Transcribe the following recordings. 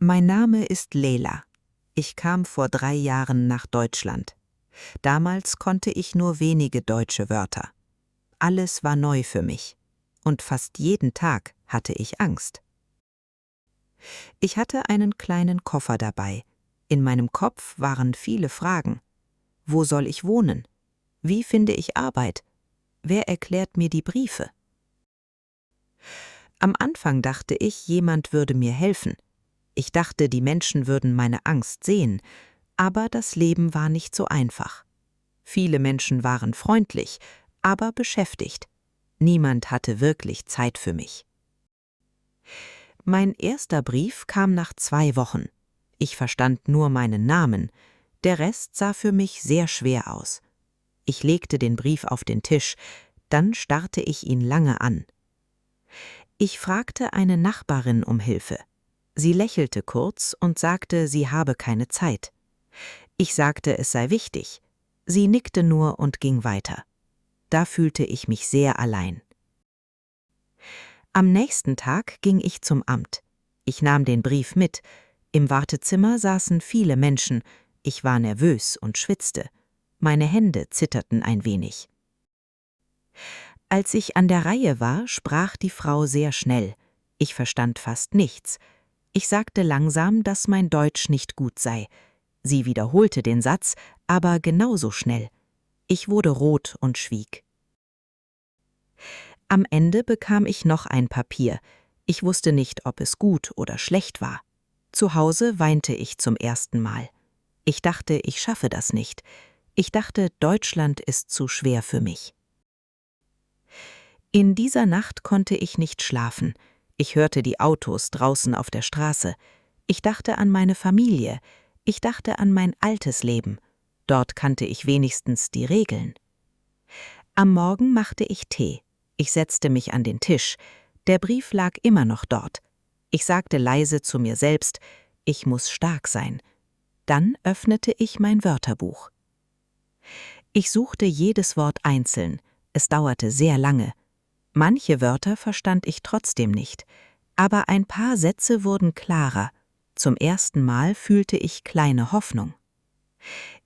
Mein Name ist Leila. Ich kam vor 3 Jahren nach Deutschland. Damals konnte ich nur wenige deutsche Wörter. Alles war neu für mich. Und fast jeden Tag hatte ich Angst. Ich hatte einen kleinen Koffer dabei. In meinem Kopf waren viele Fragen. Wo soll ich wohnen? Wie finde ich Arbeit? Wer erklärt mir die Briefe? Am Anfang dachte ich, jemand würde mir helfen. Ich dachte, die Menschen würden meine Angst sehen, aber das Leben war nicht so einfach. Viele Menschen waren freundlich, aber beschäftigt. Niemand hatte wirklich Zeit für mich. Mein erster Brief kam nach 2 Wochen. Ich verstand nur meinen Namen. Der Rest sah für mich sehr schwer aus. Ich legte den Brief auf den Tisch, dann starrte ich ihn lange an. Ich fragte eine Nachbarin um Hilfe. Sie lächelte kurz und sagte, sie habe keine Zeit. Ich sagte, es sei wichtig. Sie nickte nur und ging weiter. Da fühlte ich mich sehr allein. Am nächsten Tag ging ich zum Amt. Ich nahm den Brief mit. Im Wartezimmer saßen viele Menschen. Ich war nervös und schwitzte. Meine Hände zitterten ein wenig. Als ich an der Reihe war, sprach die Frau sehr schnell. Ich verstand fast nichts. Ich sagte langsam, dass mein Deutsch nicht gut sei. Sie wiederholte den Satz, aber genauso schnell. Ich wurde rot und schwieg. Am Ende bekam ich noch ein Papier. Ich wusste nicht, ob es gut oder schlecht war. Zu Hause weinte ich zum ersten Mal. Ich dachte, ich schaffe das nicht. Ich dachte, Deutschland ist zu schwer für mich. In dieser Nacht konnte ich nicht schlafen. Ich hörte die Autos draußen auf der Straße. Ich dachte an meine Familie. Ich dachte an mein altes Leben. Dort kannte ich wenigstens die Regeln. Am Morgen machte ich Tee. Ich setzte mich an den Tisch. Der Brief lag immer noch dort. Ich sagte leise zu mir selbst, ich muss stark sein. Dann öffnete ich mein Wörterbuch. Ich suchte jedes Wort einzeln. Es dauerte sehr lange. Manche Wörter verstand ich trotzdem nicht, aber ein paar Sätze wurden klarer. Zum ersten Mal fühlte ich kleine Hoffnung.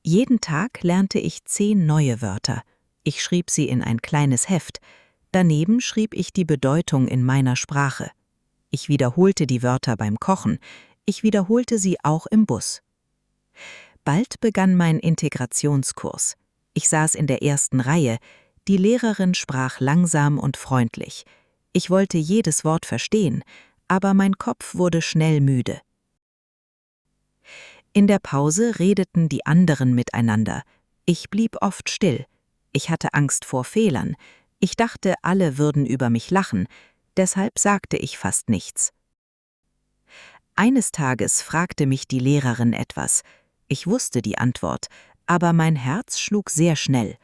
Jeden Tag lernte ich 10 neue Wörter. Ich schrieb sie in ein kleines Heft. Daneben schrieb ich die Bedeutung in meiner Sprache. Ich wiederholte die Wörter beim Kochen. Ich wiederholte sie auch im Bus. Bald begann mein Integrationskurs. Ich saß in der ersten Reihe. Die Lehrerin sprach langsam und freundlich. Ich wollte jedes Wort verstehen, aber mein Kopf wurde schnell müde. In der Pause redeten die anderen miteinander. Ich blieb oft still. Ich hatte Angst vor Fehlern. Ich dachte, alle würden über mich lachen. Deshalb sagte ich fast nichts. Eines Tages fragte mich die Lehrerin etwas. Ich wusste die Antwort, aber mein Herz schlug sehr schnell.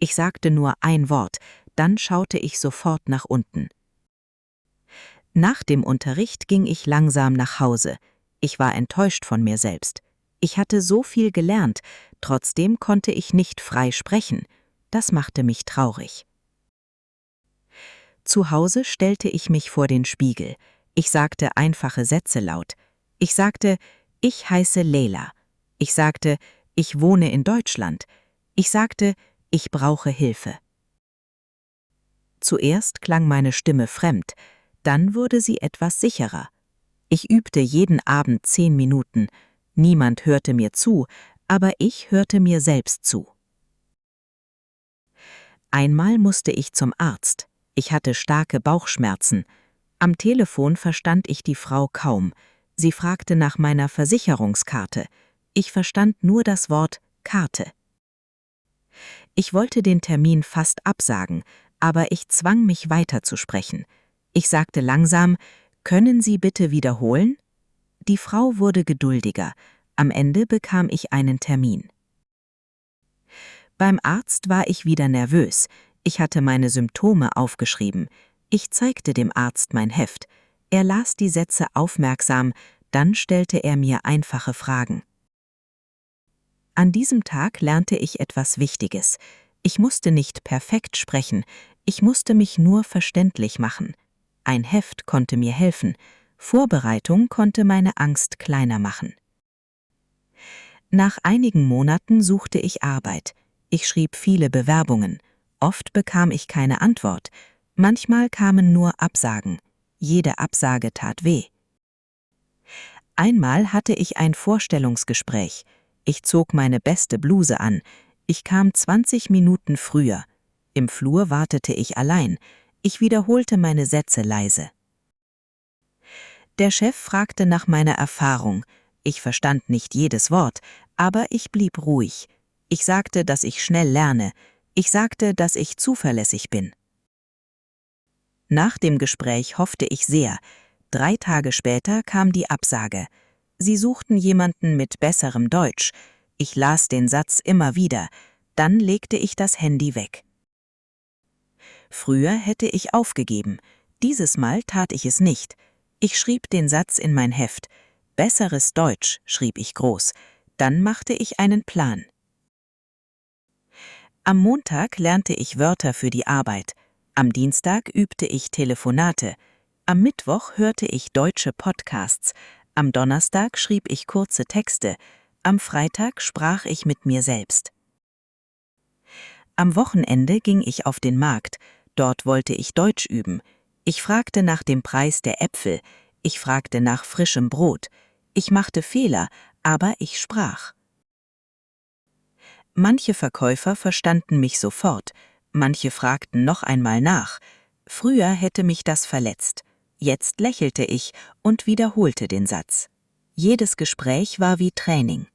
Ich sagte nur ein Wort, dann schaute ich sofort nach unten. Nach dem Unterricht ging ich langsam nach Hause. Ich war enttäuscht von mir selbst. Ich hatte so viel gelernt, trotzdem konnte ich nicht frei sprechen. Das machte mich traurig. Zu Hause stellte ich mich vor den Spiegel. Ich sagte einfache Sätze laut. Ich sagte, ich heiße Leila. Ich sagte, ich wohne in Deutschland. Ich sagte, ich brauche Hilfe. Zuerst klang meine Stimme fremd, dann wurde sie etwas sicherer. Ich übte jeden Abend 10 Minuten. Niemand hörte mir zu, aber ich hörte mir selbst zu. Einmal musste ich zum Arzt. Ich hatte starke Bauchschmerzen. Am Telefon verstand ich die Frau kaum. Sie fragte nach meiner Versicherungskarte. Ich verstand nur das Wort Karte. Ich wollte den Termin fast absagen, aber ich zwang mich weiterzusprechen. Ich sagte langsam, können Sie bitte wiederholen? Die Frau wurde geduldiger. Am Ende bekam ich einen Termin. Beim Arzt war ich wieder nervös. Ich hatte meine Symptome aufgeschrieben. Ich zeigte dem Arzt mein Heft. Er las die Sätze aufmerksam, dann stellte er mir einfache Fragen. An diesem Tag lernte ich etwas Wichtiges. Ich musste nicht perfekt sprechen, ich musste mich nur verständlich machen. Ein Heft konnte mir helfen. Vorbereitung konnte meine Angst kleiner machen. Nach einigen Monaten suchte ich Arbeit. Ich schrieb viele Bewerbungen. Oft bekam ich keine Antwort. Manchmal kamen nur Absagen. Jede Absage tat weh. Einmal hatte ich ein Vorstellungsgespräch. Ich zog meine beste Bluse an. Ich kam 20 Minuten früher. Im Flur wartete ich allein. Ich wiederholte meine Sätze leise. Der Chef fragte nach meiner Erfahrung. Ich verstand nicht jedes Wort, aber ich blieb ruhig. Ich sagte, dass ich schnell lerne. Ich sagte, dass ich zuverlässig bin. Nach dem Gespräch hoffte ich sehr. 3 Tage später kam die Absage. Sie suchten jemanden mit besserem Deutsch. Ich las den Satz immer wieder. Dann legte ich das Handy weg. Früher hätte ich aufgegeben. Dieses Mal tat ich es nicht. Ich schrieb den Satz in mein Heft. Besseres Deutsch, schrieb ich groß. Dann machte ich einen Plan. Am Montag lernte ich Wörter für die Arbeit. Am Dienstag übte ich Telefonate. Am Mittwoch hörte ich deutsche Podcasts. Am Donnerstag schrieb ich kurze Texte. Am Freitag sprach ich mit mir selbst. Am Wochenende ging ich auf den Markt. Dort wollte ich Deutsch üben. Ich fragte nach dem Preis der Äpfel. Ich fragte nach frischem Brot. Ich machte Fehler, aber ich sprach. Manche Verkäufer verstanden mich sofort. Manche fragten noch einmal nach. Früher hätte mich das verletzt. Jetzt lächelte ich und wiederholte den Satz. Jedes Gespräch war wie Training.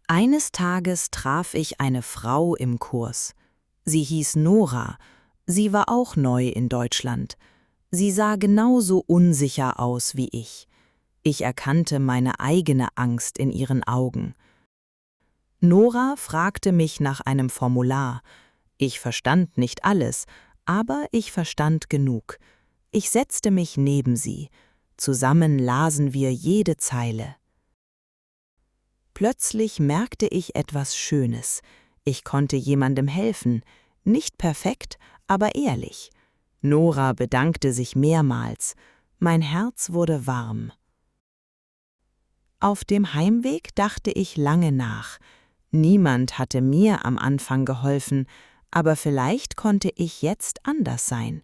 Eines Tages traf ich eine Frau im Kurs. Sie hieß Nora. Sie war auch neu in Deutschland. Sie sah genauso unsicher aus wie ich. Ich erkannte meine eigene Angst in ihren Augen. Nora fragte mich nach einem Formular. Ich verstand nicht alles, aber ich verstand genug. Ich setzte mich neben sie. Zusammen lasen wir jede Zeile. Plötzlich merkte ich etwas Schönes. Ich konnte jemandem helfen. Nicht perfekt, aber ehrlich. Nora bedankte sich mehrmals. Mein Herz wurde warm. Auf dem Heimweg dachte ich lange nach. Niemand hatte mir am Anfang geholfen, aber vielleicht konnte ich jetzt anders sein.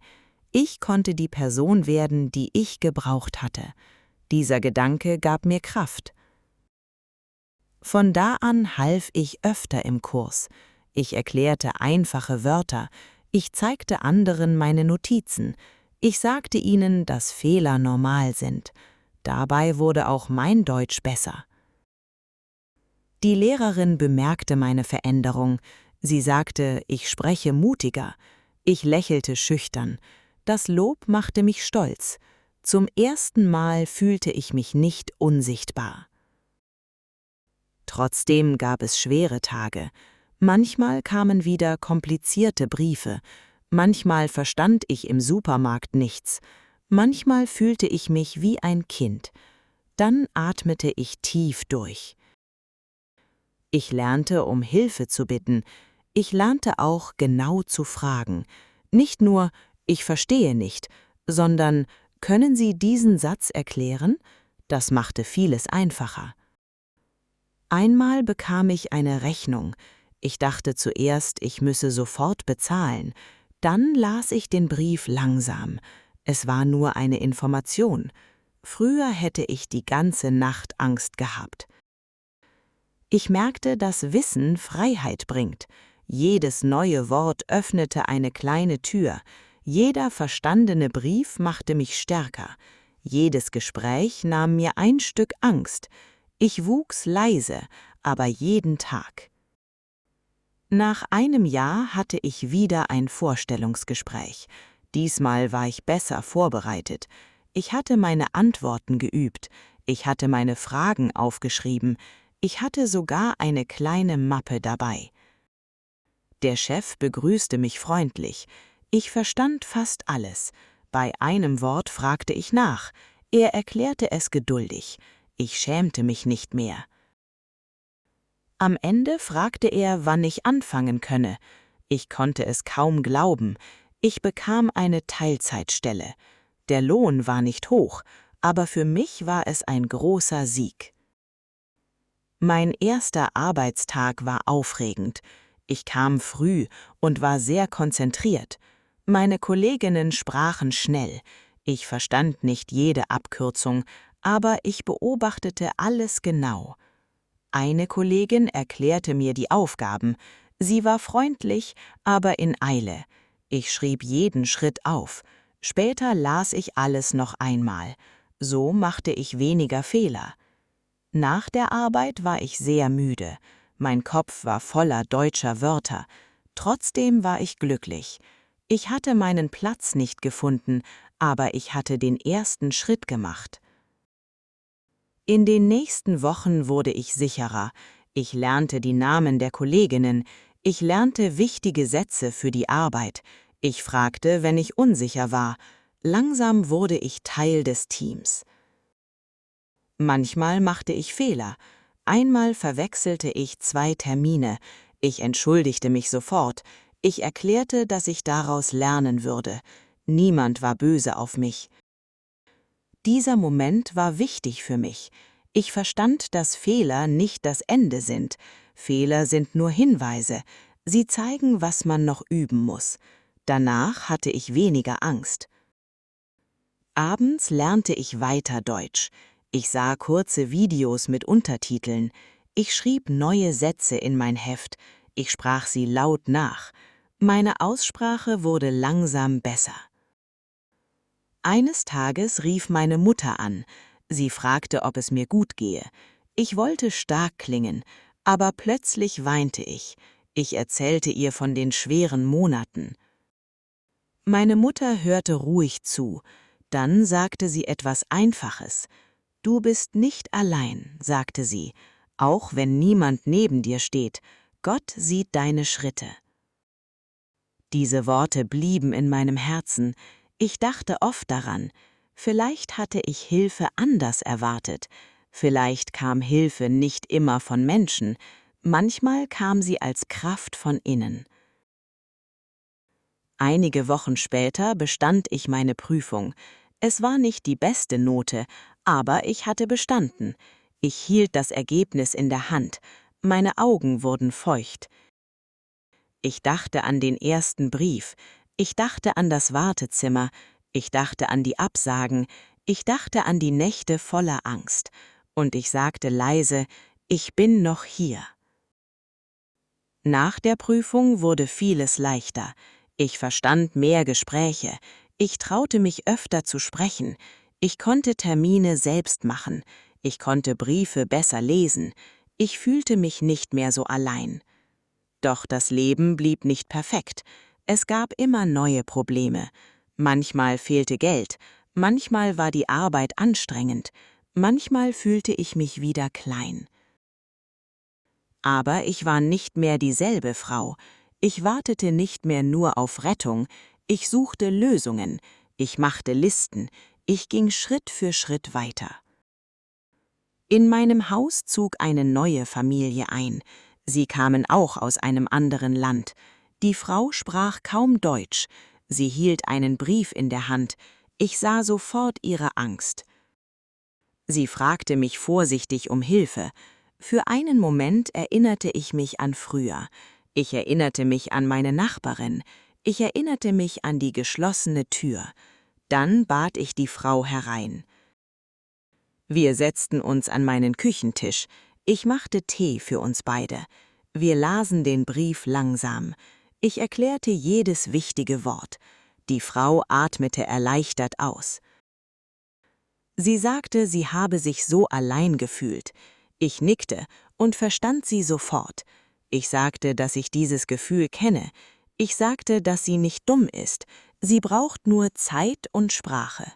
Ich konnte die Person werden, die ich gebraucht hatte. Dieser Gedanke gab mir Kraft. Von da an half ich öfter im Kurs. Ich erklärte einfache Wörter. Ich zeigte anderen meine Notizen. Ich sagte ihnen, dass Fehler normal sind. Dabei wurde auch mein Deutsch besser. Die Lehrerin bemerkte meine Veränderung. Sie sagte, ich spreche mutiger. Ich lächelte schüchtern. Das Lob machte mich stolz. Zum ersten Mal fühlte ich mich nicht unsichtbar. Trotzdem gab es schwere Tage. Manchmal kamen wieder komplizierte Briefe. Manchmal verstand ich im Supermarkt nichts. Manchmal fühlte ich mich wie ein Kind. Dann atmete ich tief durch. Ich lernte, um Hilfe zu bitten. Ich lernte auch, genau zu fragen. Nicht nur, ich verstehe nicht, sondern, können Sie diesen Satz erklären? Das machte vieles einfacher. Einmal bekam ich eine Rechnung. Ich dachte zuerst, ich müsse sofort bezahlen. Dann las ich den Brief langsam. Es war nur eine Information. Früher hätte ich die ganze Nacht Angst gehabt. Ich merkte, dass Wissen Freiheit bringt. Jedes neue Wort öffnete eine kleine Tür. Jeder verstandene Brief machte mich stärker. Jedes Gespräch nahm mir ein Stück Angst. Ich wuchs leise, aber jeden Tag. Nach einem Jahr hatte ich wieder ein Vorstellungsgespräch. Diesmal war ich besser vorbereitet. Ich hatte meine Antworten geübt. Ich hatte meine Fragen aufgeschrieben. Ich hatte sogar eine kleine Mappe dabei. Der Chef begrüßte mich freundlich. Ich verstand fast alles. Bei einem Wort fragte ich nach. Er erklärte es geduldig. Ich schämte mich nicht mehr. Am Ende fragte er, wann ich anfangen könne. Ich konnte es kaum glauben. Ich bekam eine Teilzeitstelle. Der Lohn war nicht hoch, aber für mich war es ein großer Sieg. Mein erster Arbeitstag war aufregend. Ich kam früh und war sehr konzentriert. Meine Kolleginnen sprachen schnell. Ich verstand nicht jede Abkürzung, aber ich beobachtete alles genau. Eine Kollegin erklärte mir die Aufgaben. Sie war freundlich, aber in Eile. Ich schrieb jeden Schritt auf. Später las ich alles noch einmal. So machte ich weniger Fehler. Nach der Arbeit war ich sehr müde. Mein Kopf war voller deutscher Wörter. Trotzdem war ich glücklich. Ich hatte meinen Platz nicht gefunden, aber ich hatte den ersten Schritt gemacht. In den nächsten Wochen wurde ich sicherer. Ich lernte die Namen der Kolleginnen. Ich lernte wichtige Sätze für die Arbeit. Ich fragte, wenn ich unsicher war. Langsam wurde ich Teil des Teams. Manchmal machte ich Fehler. Einmal verwechselte ich 2 Termine. Ich entschuldigte mich sofort. Ich erklärte, dass ich daraus lernen würde. Niemand war böse auf mich. Dieser Moment war wichtig für mich. Ich verstand, dass Fehler nicht das Ende sind. Fehler sind nur Hinweise. Sie zeigen, was man noch üben muss. Danach hatte ich weniger Angst. Abends lernte ich weiter Deutsch. Ich sah kurze Videos mit Untertiteln. Ich schrieb neue Sätze in mein Heft. Ich sprach sie laut nach. Meine Aussprache wurde langsam besser. Eines Tages rief meine Mutter an. Sie fragte, ob es mir gut gehe. Ich wollte stark klingen, aber plötzlich weinte ich. Ich erzählte ihr von den schweren Monaten. Meine Mutter hörte ruhig zu. Dann sagte sie etwas Einfaches. »Du bist nicht allein«, sagte sie, »auch wenn niemand neben dir steht. Gott sieht deine Schritte.« Diese Worte blieben in meinem Herzen. Ich dachte oft daran. Vielleicht hatte ich Hilfe anders erwartet. Vielleicht kam Hilfe nicht immer von Menschen. Manchmal kam sie als Kraft von innen. Einige Wochen später bestand ich meine Prüfung. Es war nicht die beste Note, aber ich hatte bestanden. Ich hielt das Ergebnis in der Hand. Meine Augen wurden feucht. Ich dachte an den ersten Brief. Ich dachte an das Wartezimmer. Ich dachte an die Absagen. Ich dachte an die Nächte voller Angst. Und ich sagte leise, ich bin noch hier. Nach der Prüfung wurde vieles leichter. Ich verstand mehr Gespräche. Ich traute mich öfter zu sprechen. Ich konnte Termine selbst machen. Ich konnte Briefe besser lesen. Ich fühlte mich nicht mehr so allein. Doch das Leben blieb nicht perfekt. Es gab immer neue Probleme. Manchmal fehlte Geld. Manchmal war die Arbeit anstrengend. Manchmal fühlte ich mich wieder klein. Aber ich war nicht mehr dieselbe Frau. Ich wartete nicht mehr nur auf Rettung. Ich suchte Lösungen. Ich machte Listen. Ich ging Schritt für Schritt weiter. In meinem Haus zog eine neue Familie ein. Sie kamen auch aus einem anderen Land. Die Frau sprach kaum Deutsch. Sie hielt einen Brief in der Hand. Ich sah sofort ihre Angst. Sie fragte mich vorsichtig um Hilfe. Für einen Moment erinnerte ich mich an früher. Ich erinnerte mich an meine Nachbarin. Ich erinnerte mich an die geschlossene Tür. Dann bat ich die Frau herein. Wir setzten uns an meinen Küchentisch. Ich machte Tee für uns beide. Wir lasen den Brief langsam. Ich erklärte jedes wichtige Wort. Die Frau atmete erleichtert aus. Sie sagte, sie habe sich so allein gefühlt. Ich nickte und verstand sie sofort. Ich sagte, dass ich dieses Gefühl kenne. Ich sagte, dass sie nicht dumm ist. Sie braucht nur Zeit und Sprache.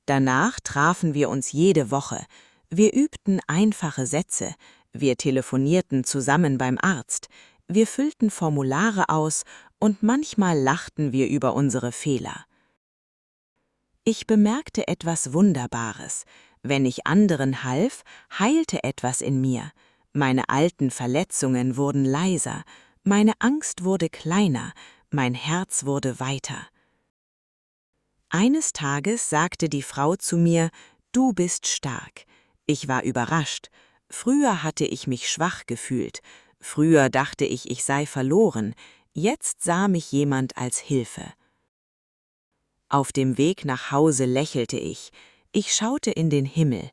Danach trafen wir uns jede Woche. Wir übten einfache Sätze. Wir telefonierten zusammen beim Arzt. Wir füllten Formulare aus und manchmal lachten wir über unsere Fehler. Ich bemerkte etwas Wunderbares. Wenn ich anderen half, heilte etwas in mir. Meine alten Verletzungen wurden leiser, meine Angst wurde kleiner, mein Herz wurde weiter. Eines Tages sagte die Frau zu mir: „Du bist stark." Ich war überrascht. Früher hatte ich mich schwach gefühlt. Früher dachte ich sei verloren. Jetzt sah mich jemand als Hilfe. Auf dem Weg nach Hause lächelte ich. Ich schaute in den Himmel.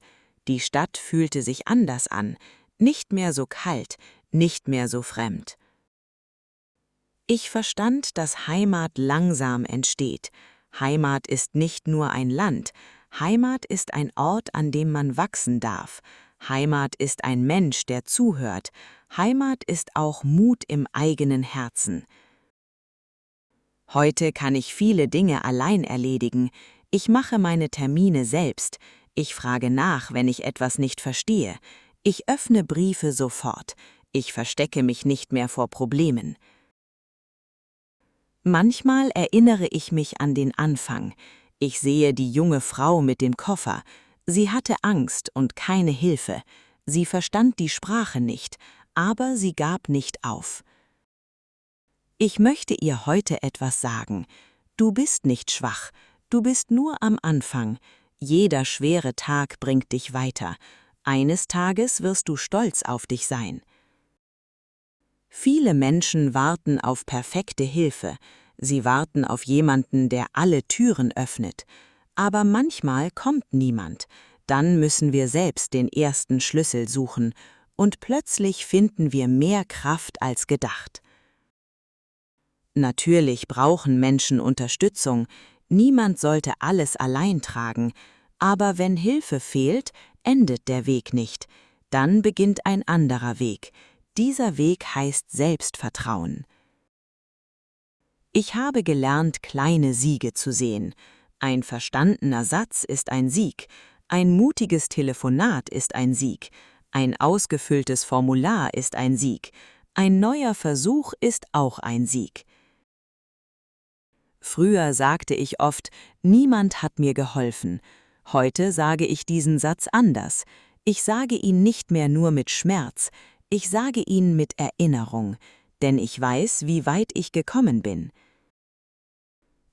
Die Stadt fühlte sich anders an, nicht mehr so kalt, nicht mehr so fremd. Ich verstand, dass Heimat langsam entsteht. Heimat ist nicht nur ein Land. Heimat ist ein Ort, an dem man wachsen darf. Heimat ist ein Mensch, der zuhört. Heimat ist auch Mut im eigenen Herzen. Heute kann ich viele Dinge allein erledigen. Ich mache meine Termine selbst. Ich frage nach, wenn ich etwas nicht verstehe. Ich öffne Briefe sofort. Ich verstecke mich nicht mehr vor Problemen. Manchmal erinnere ich mich an den Anfang. Ich sehe die junge Frau mit dem Koffer. Sie hatte Angst und keine Hilfe. Sie verstand die Sprache nicht, aber sie gab nicht auf. Ich möchte ihr heute etwas sagen. Du bist nicht schwach, du bist nur am Anfang. Jeder schwere Tag bringt dich weiter. Eines Tages wirst du stolz auf dich sein. Viele Menschen warten auf perfekte Hilfe. Sie warten auf jemanden, der alle Türen öffnet. Aber manchmal kommt niemand. Dann müssen wir selbst den ersten Schlüssel suchen. Und plötzlich finden wir mehr Kraft als gedacht. Natürlich brauchen Menschen Unterstützung. Niemand sollte alles allein tragen. Aber wenn Hilfe fehlt, endet der Weg nicht. Dann beginnt ein anderer Weg. Dieser Weg heißt Selbstvertrauen. Ich habe gelernt, kleine Siege zu sehen. Ein verstandener Satz ist ein Sieg. Ein mutiges Telefonat ist ein Sieg. Ein ausgefülltes Formular ist ein Sieg. Ein neuer Versuch ist auch ein Sieg. Früher sagte ich oft, niemand hat mir geholfen. Heute sage ich diesen Satz anders. Ich sage ihn nicht mehr nur mit Schmerz, ich sage ihn mit Erinnerung, denn ich weiß, wie weit ich gekommen bin.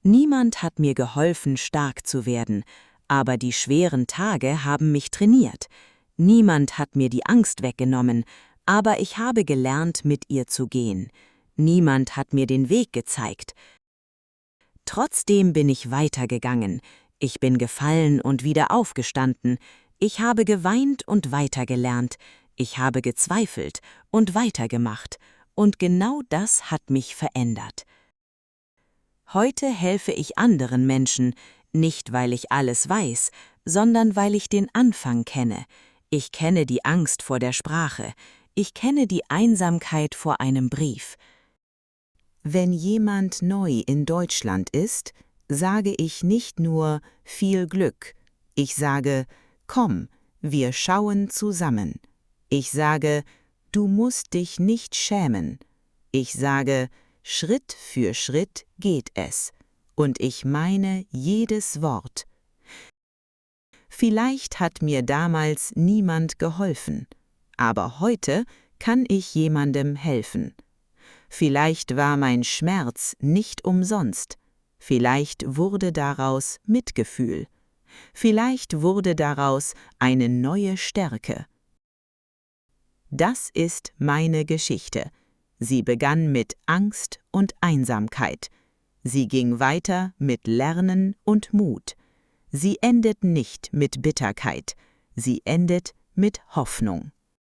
Niemand hat mir geholfen, stark zu werden, aber die schweren Tage haben mich trainiert. Niemand hat mir die Angst weggenommen, aber ich habe gelernt, mit ihr zu gehen. Niemand hat mir den Weg gezeigt. Trotzdem bin ich weitergegangen. Ich bin gefallen und wieder aufgestanden. Ich habe geweint und weitergelernt. Ich habe gezweifelt und weitergemacht. Und genau das hat mich verändert. Heute helfe ich anderen Menschen, nicht weil ich alles weiß, sondern weil ich den Anfang kenne. Ich kenne die Angst vor der Sprache. Ich kenne die Einsamkeit vor einem Brief. Wenn jemand neu in Deutschland ist, sage ich nicht nur viel Glück. Ich sage, komm, wir schauen zusammen. Ich sage, du musst dich nicht schämen. Ich sage, Schritt für Schritt geht es. Und ich meine jedes Wort. Vielleicht hat mir damals niemand geholfen, aber heute kann ich jemandem helfen. Vielleicht war mein Schmerz nicht umsonst. Vielleicht wurde daraus Mitgefühl. Vielleicht wurde daraus eine neue Stärke. Das ist meine Geschichte. Sie begann mit Angst und Einsamkeit. Sie ging weiter mit Lernen und Mut. Sie endet nicht mit Bitterkeit. Sie endet mit Hoffnung.